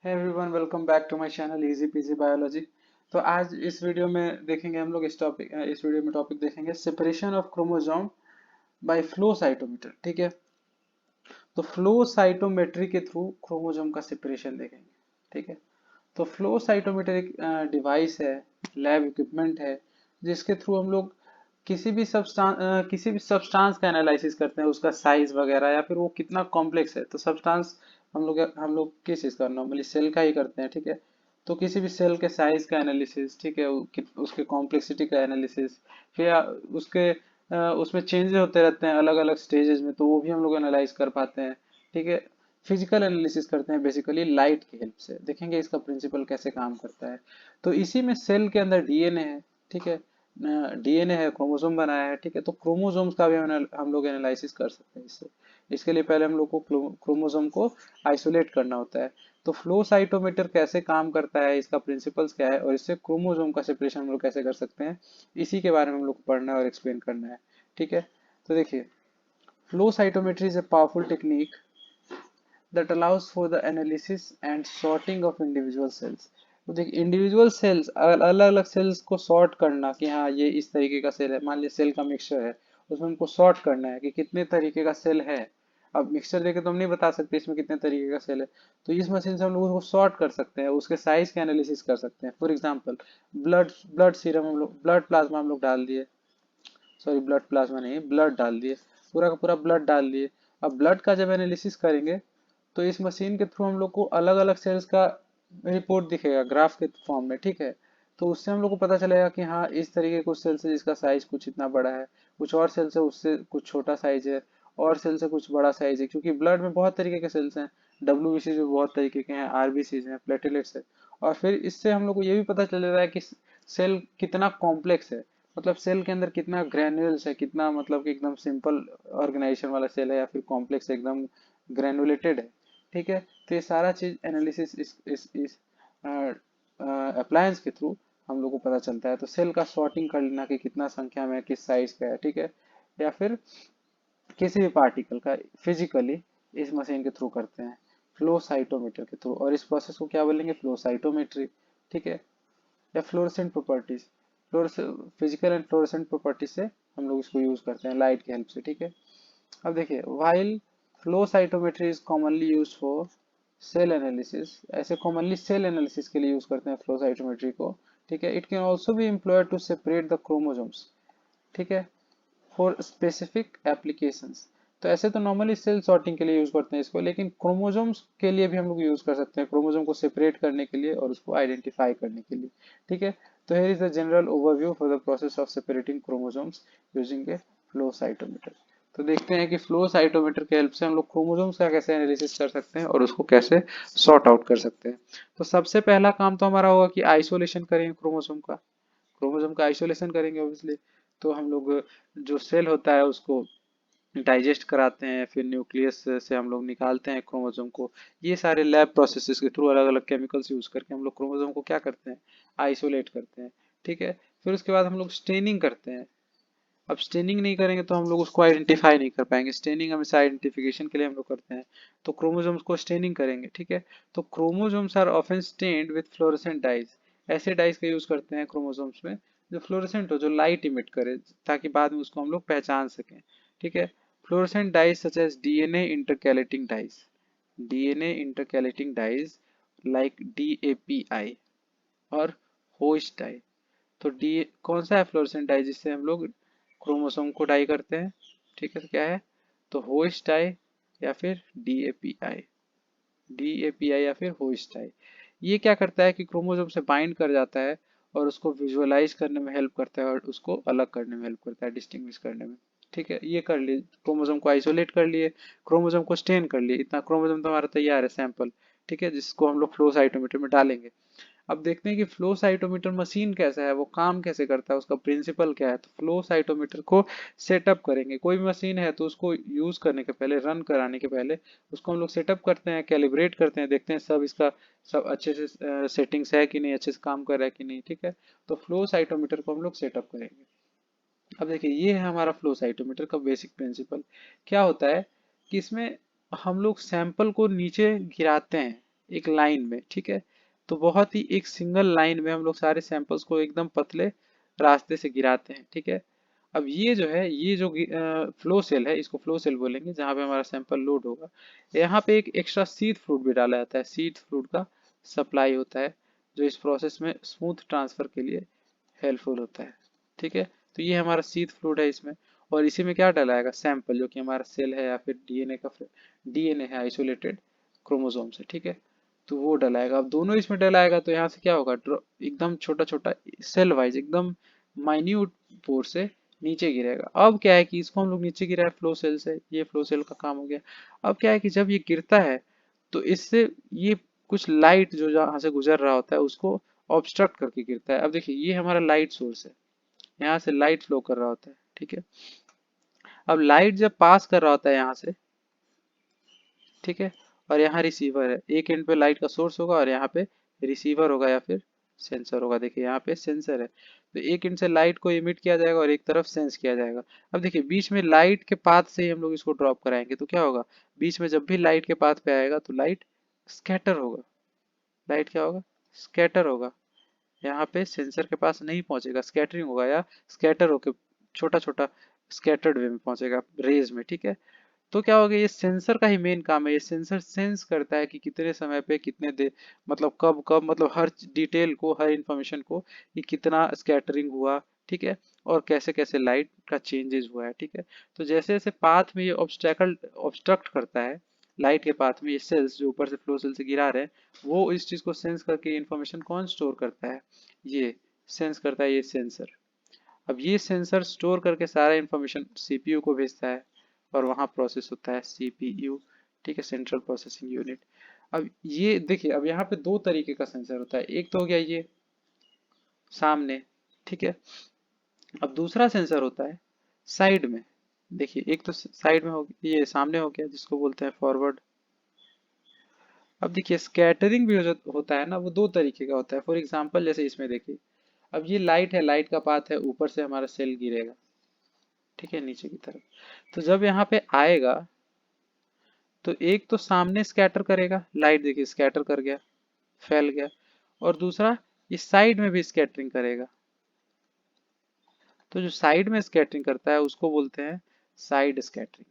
है everyone, welcome back to my channel easy PG biology. तो आज इस वीडियो में देखेंगे हम लोग इस वीडियो में टॉपिक देखेंगे separation of chromosome by flow cytometer. ठीक है, तो फ्लो साइटोमेट्री के थ्रू क्रोमोसोम का सेपरेशन देखेंगे। ठीक है, तो फ्लो साइटोमीटर एक डिवाइस है, लैब इक्विपमेंट है, जिसके थ्रू हम लोग किसी भी सब्सटेंस का एनालिसिस करते हैं, उसका साइज वगैरह या फिर वो कितना कॉम्प्लेक्स है। तो सब्सटेंस हम लोग किस चीज़ का नॉर्मली सेल का ही करते हैं। ठीक है, तो किसी भी सेल के साइज का एनालिसिस, ठीक है, उसके कॉम्प्लेक्सिटी का एनालिसिस, फिर उसमें चेंजेस होते रहते हैं अलग अलग स्टेजेस में, तो वो भी हम लोग एनालाइज कर पाते हैं। ठीक है, फिजिकल एनालिसिस करते हैं बेसिकली लाइट की हेल्प से। देखेंगे इसका प्रिंसिपल कैसे काम करता है। तो इसी में सेल के अंदर डीएनए है। ठीक है, डीएनए है, क्रोमोसोम बनाया है। ठीक है, तो क्रोमोसोम्स का भी हम लोग एनालिसिस कर सकते हैं इससे। इसके लिए पहले हम लोग को क्रोमोसोम को आइसोलेट करना होता है। तो फ्लो साइटोमीटर कैसे काम करता है, इसका प्रिंसिपल्स क्या है, और इससे क्रोमोसोम का सेपरेशन हम लोग कैसे कर सकते हैं, इसी के बारे में हम लोग को पढ़ना है और एक्सप्लेन करना है। ठीक है, तो देखिए, flow cytometry is a powerful technique that allows for the analysis and sorting of individual cells। तो देखिए, इंडिविजुअल सेल्स, अलग अलग सेल्स को सॉर्ट करना कि हाँ ये इस तरीके का सेल है। मान लिया सेल का मिक्सचर है, उसमें हमको सॉर्ट करना है कि कितने तरीके का सेल है। अब मिक्सचर देखे तो हम नहीं बता सकते इसमें कितने तरीके का सेल है, तो इस मशीन से हम लोग उसको सॉर्ट कर सकते हैं, उसके साइज का एनालिसिस कर सकते हैं। For example, blood blood serum हम लोग, ब्लड प्लाज्मा हम लोग डाल दिए, सॉरी ब्लड प्लाज्मा नहीं, ब्लड डाल दिए, पूरा का पूरा ब्लड डाल दिए। अब ब्लड का जब एनालिसिस करेंगे, तो इस मशीन के थ्रू हम लोग को अलग अलग सेल्स का रिपोर्ट दिखेगा ग्राफ के फॉर्म में। ठीक है, तो उससे हम लोग को पता चलेगा कि हाँ इस तरीके के कुछ सेल्स है जिसका साइज कुछ इतना बड़ा है, कुछ और सेल्स है उससे कुछ छोटा साइज है, और सेल्स है कुछ बड़ा साइज है। क्योंकि ब्लड में बहुत तरीके के सेल्स हैं, डब्ल्यूबीसी में बहुत तरीके के हैं, आरबीसी हैं, प्लेटलेट्स है। और फिर इससे हम लोग को ये भी पता चल रहा है कि सेल कितना कॉम्प्लेक्स है, मतलब सेल के अंदर कितना ग्रेन्यूल्स है, कितना मतलब कि एकदम सिंपल ऑर्गेनाइजेशन वाला सेल है या फिर कॉम्प्लेक्स एकदम ग्रेनुलेटेड है। ठीक है, तो ये सारा चीज एनालिसिस इस अप्लायंस के थ्रू हम लोग को पता चलता है। तो सेल का सॉर्टिंग कर लेना कि कितना संख्या में किस साइज का है। ठीक है, या फिर किसी भी पार्टिकल का फिजिकली इस मशीन के थ्रू करते हैं, फ्लो साइटोमीटर के थ्रू। और इस प्रोसेस को क्या बोलेंगे, फ्लो साइटोमेट्री। ठीक है, या fluorescent properties, physical and fluorescent properties से हम लोग इसको यूज करते हैं लाइट की हेल्प से। ठीक है, अब देखिए, while flow cytometry is commonly use for sale analysis, ऐसे कॉमनली सेल एनालिसिस के लिए यूज करते हैं फ्लो साइटोमेट्री को। ठीक है, it can also be employed to separate the chromosomes. ठीक है, फॉर स्पेसिफिक एप्लीकेशंस। तो ऐसे तो नॉर्मली सेल सॉर्टिंग के लिए यूज करते हैं इसको, लेकिन क्रोमोसोम्स के लिए भी हम लोग यूज कर सकते हैं, क्रोमोसोम को सेपरेट करने के लिए और उसको आइडेंटिफाई करने के लिए। ठीक है, तो here is the general overview for the process of separating chromosomes using A flow cytometer. तो देखते हैं कि फ्लो साइटोमीटर की हेल्प से हम लोग क्रोमोसोम्स का कैसे एनालिसिस कर सकते हैं और उसको कैसे सॉर्ट आउट कर सकते हैं। तो सबसे पहला काम तो हमारा होगा कि आइसोलेशन करेंगे क्रोमोसोम का, क्रोमोसोम का आइसोलेशन करेंगे ऑब्वियसली। तो हम लोग जो सेल होता है उसको डाइजेस्ट कराते हैं, फिर न्यूक्लियस से हम लोग निकालते हैं क्रोमोसोम को। ये सारे लैब प्रोसेसेस के थ्रू अलग अलग केमिकल्स यूज करके हम लोग क्रोमोसोम को क्या करते हैं, आइसोलेट करते हैं। ठीक है, फिर उसके बाद हम लोग स्टेनिंग करते हैं। अब स्टेनिंग नहीं करेंगे तो हम लोग उसको आइडेंटिफाई नहीं कर पाएंगे, स्टेनिंग हमेशा आइडेंटिफिकेशन के लिए हम लोग करते हैं। तो क्रोमोसोम्स को स्टेनिंग करेंगे। ठीक है, तो chromosomes are often stained with fluorescent dyes, ऐसे डाइज का यूज करते हैं क्रोमोसोम्स में जो फ्लोरेसेंट हो, जो लाइट इमिट करे, ताकि बाद में उसको हम लोग पहचान सकें। ठीक है, fluorescent dyes such as DNA intercalating dyes, DNA intercalating dyes like DAPI और होस्ट डाई। तो डी कौन सा है फ्लोरेसेंट डाई जिससे हम लोग क्रोमोसोम को डाई करते हैं। ठीक है, तो क्या है, तो होस्ट डाई या फिर डीएपीआई, डीएपीआई या फिर होस्ट डाई। ये क्या करता है कि क्रोमोसोम से बाइंड कर जाता है और उसको विजुअलाइज करने में हेल्प करता है और उसको अलग करने में हेल्प करता है, डिस्टिंग्विश करने में। ठीक है, ये कर लिए, क्रोमोसोम को आइसोलेट कर लिए, क्रोमोसोम को स्टेन कर लिए, इतना क्रोमोसोम तो हमारा तैयार है सैंपल। ठीक है, जिसको हम लोग फ्लो साइटोमीटर में डालेंगे। अब देखते हैं कि फ्लो साइटोमीटर मशीन कैसा है, वो काम कैसे करता है, उसका प्रिंसिपल क्या है। तो फ्लो साइटोमीटर को सेटअप करेंगे, कोई भी मशीन है तो उसको यूज करने के पहले, रन कराने के पहले उसको हम लोग सेटअप करते हैं, कैलिब्रेट करते हैं, देखते हैं सब इसका सब अच्छे से सेटिंग्स है कि नहीं, अच्छे से काम कर रहा है कि नहीं। ठीक है, तो फ्लो साइटोमीटर को हम लोग सेटअप करेंगे। अब देखिए, ये है हमारा फ्लो साइटोमीटर का बेसिक प्रिंसिपल। क्या होता है कि इसमें हम लोग सैंपल को नीचे गिराते हैं, एक लाइन में, ठीक है। तो बहुत ही एक सिंगल लाइन में हम लोग सारे सैंपल्स को एकदम पतले रास्ते से गिराते हैं, ठीक है। अब ये जो है, ये जो फ्लो सेल है, इसको फ्लो सेल बोलेंगे, जहाँ पे हमारा सैंपल लोड होगा। यहाँ पे एक एक्स्ट्रा सीड फ्लूइड भी डाला जाता है, सीड फ्लूइड का सप्लाई होता है, जो इस प्रोसेस में स्मूथ ट्रांसफर के लिए हेल्पफुल होता है, ठीक है। तो ये हमारा सीड फ्लूइड है इसमें, और इसी में क्या डलाएगा, सैंपल, जो कि हमारा सेल है या फिर डीएनए का, डीएनए है आइसोलेटेड क्रोमोसोम से, ठीक है। तो वो डलाएगा। अब दोनों इसमें डलाएगा तो यहाँ से क्या होगा, एकदम छोटा छोटा सेल वाइज एकदम माइन्यूट पोर से नीचे गिरेगा। अब क्या है कि इसको हम लोग नीचे गिरा है फ्लो सेल से, ये फ्लो सेल का काम हो गया। अब क्या है कि जब ये गिरता है तो इससे ये कुछ लाइट जो जहाँ से गुजर रहा होता है उसको ऑब्स्ट्रक्ट करके गिरता है। अब देखिए ये हमारा लाइट सोर्स है, यहाँ से लाइट फ्लो कर रहा होता है, ठीक है। अब लाइट जब पास कर रहा होता है यहाँ से, ठीक है, और यहाँ रिसीवर है, एक एंड पे लाइट का सोर्स होगा और यहाँ पे रिसीवर होगा या फिर सेंसर होगा। देखिए यहाँ पे सेंसर है, तो एक एंड से लाइट को इमिट किया जाएगा और एक तरफ सेंस किया जाएगा। अब देखिए बीच में लाइट के पाथ से ही हम लोग इसको ड्रॉप कराएंगे, तो क्या होगा, बीच में जब भी लाइट के पाथ पे आएगा तो लाइट स्कैटर होगा। लाइट क्या होगा, स्कैटर होगा। यहाँ पे सेंसर के पास नहीं पहुंचेगा, स्कैटरिंग होगा या स्कैटर होके छोटा छोटा स्कैटर्ड वे में पहुंचेगा रेज में, ठीक है। तो क्या हो गया, ये सेंसर का ही मेन काम है। ये सेंसर सेंस करता है कि कितने समय पे कितने देर, मतलब कब कब, मतलब हर डिटेल को, हर इंफॉर्मेशन को, कि कितना स्कैटरिंग हुआ, ठीक है, और कैसे कैसे लाइट का चेंजेस हुआ है, ठीक है। तो जैसे जैसे पाथ में ये ऑब्स्टेकल ऑब्स्ट्रक्ट करता है, लाइट के पाथ में ये सेल्स जो ऊपर से फ्लो सेल से गिरा रहे हैं, वो इस चीज को सेंस करके इंफॉर्मेशन कौन स्टोर करता है, ये सेंस करता है, ये सेंसर। अब ये सेंसर स्टोर करके सारा इंफॉर्मेशन सीपीयू को भेजता है और वहां प्रोसेस होता है सीपीयू, ठीक है, सेंट्रल प्रोसेसिंग यूनिट। अब ये देखिए, अब यहाँ पे दो तरीके का सेंसर होता है, एक तो हो गया ये सामने, ठीक है। अब दूसरा सेंसर होता है साइड में। देखिए एक तो साइड में हो, ये सामने हो गया, जिसको बोलते हैं फॉरवर्ड। अब देखिए स्कैटरिंग भी होता है ना, वो दो तरीके का होता है। फॉर एग्जांपल जैसे इसमें देखिए, अब ये लाइट है, लाइट का पाथ है, ऊपर से हमारा सेल गिरेगा, ठीक है, नीचे की तरफ। तो जब यहाँ पे आएगा तो एक तो सामने स्कैटर करेगा, लाइट देखिए स्कैटर कर गया, फैल गया, और दूसरा इस साइड में भी स्कैटरिंग करेगा। तो जो साइड में स्कैटरिंग करता है उसको बोलते हैं साइड स्कैटरिंग,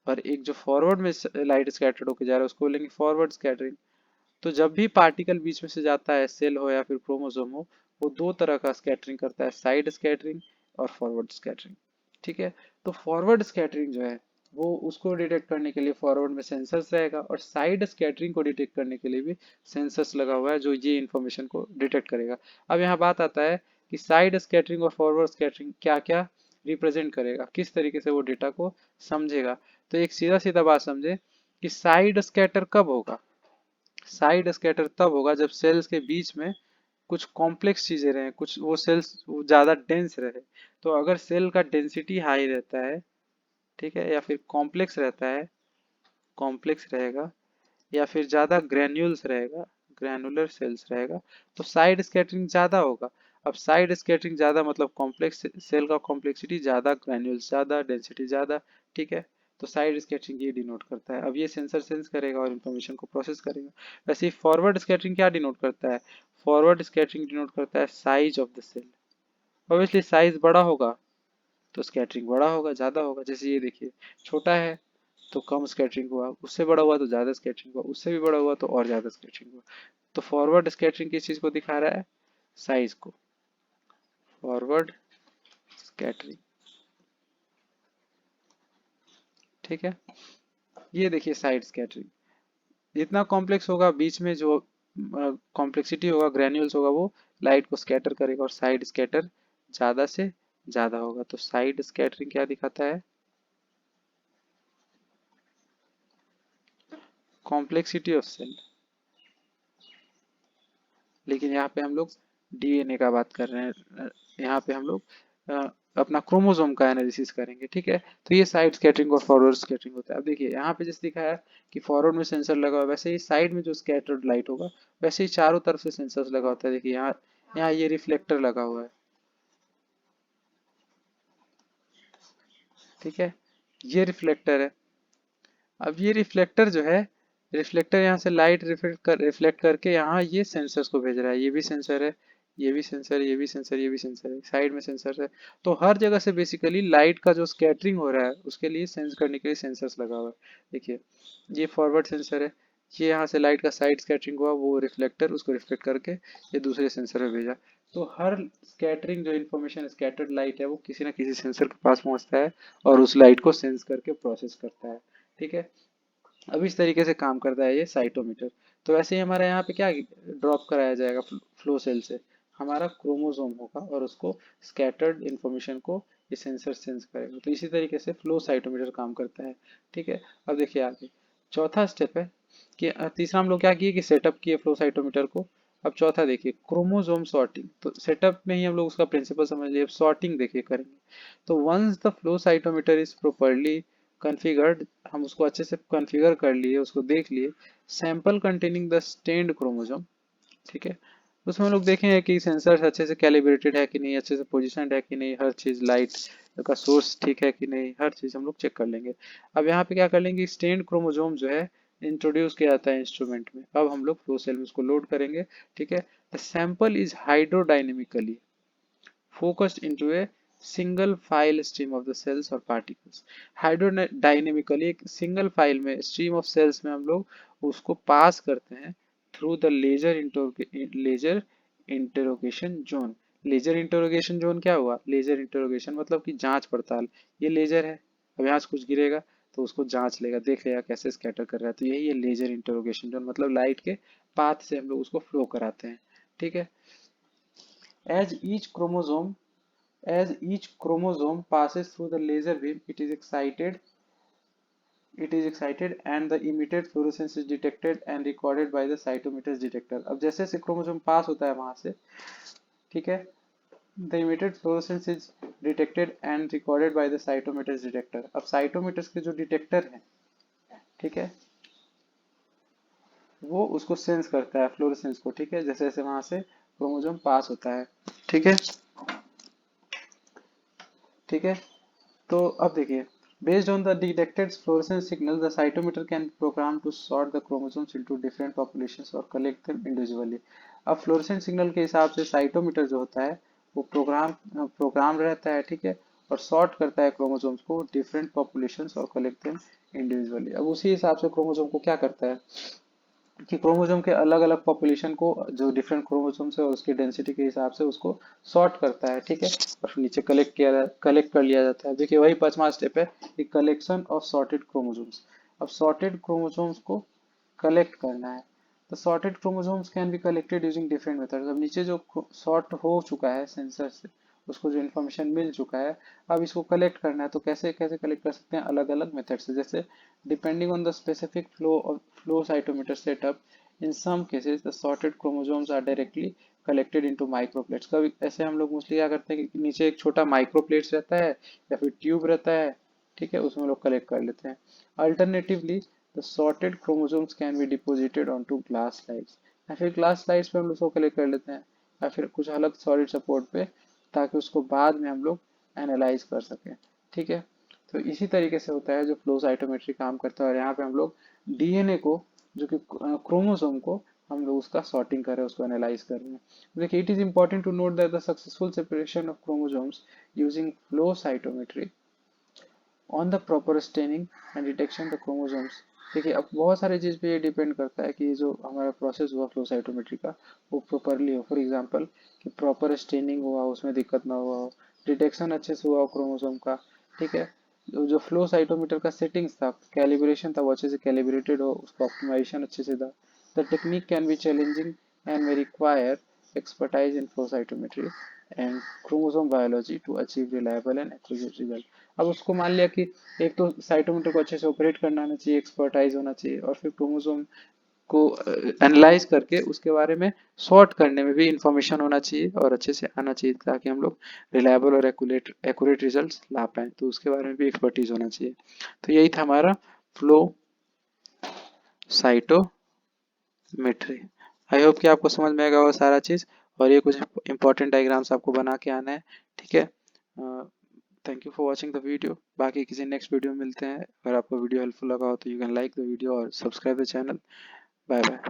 और एक जो फॉरवर्ड में लाइट स्कैटर्ड होकर जा रहा है उसको बोलेंगे फॉरवर्ड स्कैटरिंग। तो जब भी पार्टिकल बीच में से जाता है, सेल हो या फिर क्रोमोसोम हो, वो दो तरह का स्कैटरिंग करता है, साइड स्कैटरिंग और फॉरवर्ड स्कैटरिंग, ठीक है। तो फॉरवर्ड स्कैटरिंग जो है वो उसको डिटेक्ट करने के लिए फॉरवर्ड में सेंसर्स रहेगा, और साइड स्कैटरिंग को डिटेक्ट करने के लिए भी सेंसर्स लगा हुआ है जो ये इंफॉर्मेशन को डिटेक्ट करेगा। अब यहाँ बात आता है कि साइड स्कैटरिंग और फॉरवर्ड स्कैटरिंग क्या क्या रिप्रेजेंट करेगा, किस तरीके से वो डेटा को समझेगा। तो एक सीधा सीधा बात समझे कि साइड स्कैटर कब होगा, साइड स्कैटर तब होगा जब सेल्स के बीच में कुछ कॉम्प्लेक्स चीजें रहे, कुछ वो सेल्स ज्यादा डेंस रहे। तो अगर सेल का डेंसिटी हाई रहता है, ठीक है, या फिर कॉम्प्लेक्स रहता है, कॉम्प्लेक्स रहेगा, या फिर ज्यादा ग्रेन्यूल्स रहेगा, ग्रैनुलर सेल्स रहेगा, तो साइड स्कैटरिंग ज्यादा होगा। अब साइड स्कैटरिंग ज्यादा मतलब कॉम्प्लेक्स सेल का कॉम्प्लेक्सिटी ज्यादा, ग्रैन्यूल्स ज्यादा, डेंसिटी ज्यादा, ठीक है। तो साइड स्कैटरिंग ये डिनोट करता है। अब ये सेंसर सेंस करेगा और इंफॉर्मेशन को प्रोसेस करेगा। वैसे ही फॉरवर्ड स्कैटरिंग क्या डिनोट करता है, फॉरवर्ड स्कैटरिंग डिनोट करता है size of the cell. Obviously size बड़ा होगा तो स्कैटरिंग बड़ा होगा, ज्यादा होगा। जैसे ये देखिए, छोटा है तो कम स्कैटरिंग हुआ, उससे बड़ा हुआ तो ज्यादा स्कैटरिंग हुआ, उससे भी बड़ा हुआ तो और ज्यादा स्कैटरिंग हुआ। तो फॉरवर्ड स्कैटरिंग किस चीज को दिखा रहा है, साइज को, फॉरवर्ड स्कैटरिंग, ठीक है। ये देखिए साइड स्कैटरिंग, जितना कॉम्प्लेक्स होगा बीच में जो कॉम्प्लेक्सिटी होगा, ग्रेन्यूल्स होगा, वो लाइट को स्कैटर करेगा, और साइड स्कैटर ज्यादा से ज्यादा होगा। तो साइड स्कैटरिंग क्या दिखाता है, कॉम्प्लेक्सिटी ऑफ सेल। लेकिन यहाँ पे हम लोग डीएनए का बात कर रहे हैं, यहाँ पे हम लोग अपना क्रोमोसोम का एनालिसिस करेंगे, ठीक है। तो ये साइड स्कैटरिंग और फॉरवर्ड स्कैटरिंग होता है। अब देखिए यहाँ पे जैसे दिखाया है कि फॉरवर्ड में सेंसर लगा हुआ है, वैसे ही साइड में जो स्कैटर्ड लाइट होगा वैसे ही चारों तरफ से सेंसर्स लगा होता है। देखिए यहाँ, यहाँ ये रिफ्लेक्टर लगा हुआ है, ठीक है, ये रिफ्लेक्टर है। अब ये रिफ्लेक्टर जो है रिफ्लेक्टर यहाँ से लाइट रिफ्लेक्ट करके यहाँ ये सेंसर्स को भेज रहा है, ये भी सेंसर है, ये भी सेंसर, ये भी सेंसर, ये भी सेंसर है, साइड में सेंसर है। तो हर जगह से बेसिकली लाइट का जो स्कैटरिंग हो रहा है उसके लिए सेंस करने के लिए सेंसर्स लगा हुआ है। देखिए ये फॉरवर्ड सेंसर है, ये यहाँ से लाइट का साइड स्कैटरिंग हुआ, वो रिफ्लेक्टर उसको रिफ्लेक्ट करके ये दूसरे सेंसर में भेजा। तो हर स्कैटरिंग जो इन्फॉर्मेशन स्कैटर्ड लाइट है वो किसी ना किसी सेंसर के पास पहुंचता है और उस लाइट को सेंस करके प्रोसेस करता है। ठीक है, अब इस तरीके से काम करता है ये साइटोमीटर। तो वैसे ही हमारा यहाँ पे क्या ड्रॉप कराया जाएगा फ्लो सेल से, हमारा क्रोमोसोम होगा और उसको स्कैटर्ड इंफॉर्मेशन को ये सेंसर सेंस करेगा। तो इसी तरीके से फ्लो साइटोमीटर काम करता है। ठीक है, अब देखिए आगे चौथा स्टेप है कि तीसरा हम लोग क्या किए कि सेटअप किए फ्लो साइटोमीटर को। अब चौथा देखिए क्रोमोसोम सॉर्टिंग। तो सेटअप में ही हम लोग उसका प्रिंसिपल समझ लिए, अब सॉर्टिंग देखिए करेंगे। तो once the flow cytometer is properly configured, हम उसको अच्छे से कॉन्फ़िगर कर लिए, उसको देख लिए, sample containing the stained chromosome. ठीक है, उसमें हम लोग देखेंगे कि सेंसर अच्छे से कैलिब्रेटेड है कि नहीं, अच्छे से पोजिशनड है कि नहीं, हर चीज़ लाइट का सोर्स ठीक है कि नहीं, हर चीज़ हम लोग चेक कर लेंगे। अब यहाँ पे क्या कर लेंगे, स्टेन्ड क्रोमोसोम जो है इंट्रोड्यूस किया जाता है इंस्ट्रूमेंट में। अब हम लोग फ्लो सेल में उसको लोड करेंगे। ठीक है, the sample is hydrodynamically focused into a single file stream of the cells or particles। Hydrodynamically एक सिंगल फाइल में स्ट्रीम ऑफ सेल्स में हम लोग उसको पास करते हैं through the laser interrogation zone. Laser interrogation zone क्या हुआ, लेजर इंटरोगेशन मतलब कि जांच पड़ताल। ये लेजर है, अब यहाँ से कुछ गिरेगा तो उसको जांच लेगा, देख लेगा कैसे स्कैटर कर रहा है। तो यही है लेजर इंटरोगेशन जोन, मतलब लाइट के पाथ से हम लोग उसको फ्लो कराते हैं। ठीक है, as each chromosome as each chromosome passes through the laser beam, it is excited and the emitted fluorescence is detected and recorded by the cytometers detector। अब जैसे जैसे क्रोमोसोम पास होता है वहां से, ठीक है, the emitted fluorescence is detected and recorded by the cytometers detector। अब cytometers के जो डिटेक्टर हैं, ठीक है, वो उसको सेंस करता है फ्लोरेसेंस को। ठीक है, जैसे जैसे वहां से क्रोमोसोम पास होता है। ठीक है, ठीक है, तो अब देखिए based on the detected fluorescence signal the cytometer can be programmed to sort the chromosomes into different populations or collect them individually। अब फ्लोरेसेंस सिग्नल के हिसाब से साइटोमीटर जो होता है वो प्रोग्राम रहता है। ठीक है, और सॉर्ट करता है क्रोमोसोम्स को डिफरेंट पॉपुलेशंस और कलेक्ट देम इंडिविजुअली। अब उसी हिसाब से क्रोमोसोम को क्या करता है कि क्रोमोसोम के अलग अलग पॉपुलेशन को, जो डिफरेंट क्रोमोसोम्स है उसकी डेंसिटी के हिसाब से उसको सॉर्ट करता है। ठीक है, और फिर नीचे कलेक्ट कर लिया जाता है। देखिए वही पांचवा स्टेप है कि कलेक्शन ऑफ सॉर्टेड क्रोमोसोम्स। अब सॉर्टेड क्रोमोसोम्स को कलेक्ट करना है। तो sorted chromosomes can be collected using different methods. अब नीचे जो सॉर्ट हो चुका है सेंसर से, उसको जो इन्फॉर्मेशन मिल चुका है, अब इसको कलेक्ट करना है। तो कैसे कैसे कलेक्ट कर सकते हैं, अलग अलग मेथड से। जैसे depending on the specific flow cytometer setup, in some cases the sorted chromosomes are directly collected into microplates। कभी ऐसे हम लोग मोस्टली क्या करते हैं कि नीचे एक छोटा माइक्रोप्लेट्स रहता है या फिर ट्यूब रहता है। ठीक है, उसमें लोग कलेक्ट कर लेते हैं। Alternatively the sorted chromosomes can be deposited on to glass slides, या फिर ग्लास स्लाइड्स पे हम लोग उसको कलेक्ट कर लेते हैं, या फिर कुछ अलग सॉलिड सपोर्ट पे, ताकि उसको बाद में हम लोग एनालाइज कर सकें। ठीक है, तो इसी तरीके से होता है जो फ्लो साइटोमेट्री काम करता है। और यहाँ पे हम लोग डीएनए को, जो कि क्रोमोसोम को, हम लोग उसका सॉर्टिंग कर रहे हैं, उसको एनालाइज कर रहे हैं। देखिए it is important to note that the successful separation of chromosomes using flow cytometry on the proper staining and detection the chromosomes. देखिए अब बहुत सारी चीज़ पे ये डिपेंड करता है कि जो हमारा प्रोसेस हुआ फ्लो साइटोमेट्री का वो प्रॉपरली हो। फॉर एग्जांपल कि प्रॉपर स्टेनिंग हुआ, उसमें दिक्कत ना हुआ हो, डिटेक्शन अच्छे से हुआ हो क्रोमोसोम का। ठीक है, जो फ्लो साइटोमीटर का सेटिंग्स था, कैलिब्रेशन था, वो अच्छे से कैलिब्रेटेड हो, उसका ऑप्टिमाइजेशन अच्छे से था। The technique can be challenging and may require expertise in flow cytometry and chromosome biology to achieve reliable and accurate result। अब उसको मान लिया कि एक तो साइटोमीटर को अच्छे से ऑपरेट करना आना चाहिए, एक्सपर्टाइज होना चाहिए, और फिर क्रोमोसोम को एनालाइज करके उसके बारे में सॉर्ट करने में भी इंफॉर्मेशन होना चाहिए और अच्छे से आना चाहिए, ताकि हम लोग रिलायबल और एक्यूरेट रिजल्ट्स ला पाए। तो उसके बारे में भी एक्सपर्टीज होना चाहिए। तो यही था हमारा फ्लो साइटोमेट्री। आई होप कि आपको समझ में आएगा वो सारा चीज़। और ये कुछ इंपॉर्टेंट डायग्राम्स आपको बना के आना है। ठीक है, thank you for watching the video. बाकी किसी नेक्स्ट वीडियो में मिलते हैं। अगर आपको वीडियो हेल्पफुल लगा हो तो you can like the video और subscribe the channel. Bye bye.